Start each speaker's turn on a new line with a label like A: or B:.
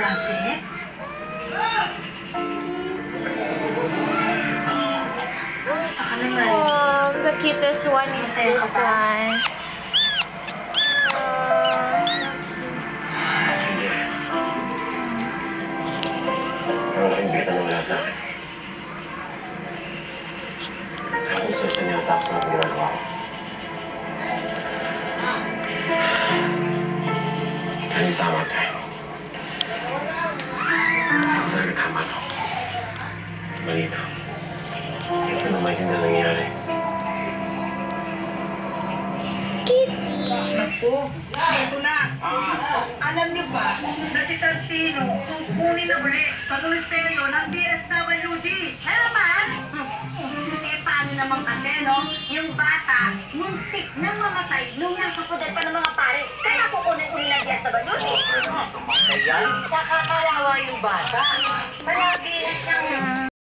A: project? Kamusta ka naman?
B: Oh, the cutest one is this one.
C: Hindi. Malaking bita na wala sa akin. Kaya kung saan niya natapos na ang ginagawa ko. Kaya tama tayo. Talaga tama to. Mali ito. Hindi ko na maintindihan na nangyari.
A: Naku, eto na. Alam niyo ba na si Santino kukunin na uli sa ministeryo ng DSWD? Na naman? Eh, paano naman kasi, no? Yung bata, muntik na mamatay nung nasa poder pa ng mga pare. Kaya kukunin uli ng DSWD.
D: Ayan.
A: Tsaka kawawa yung bata.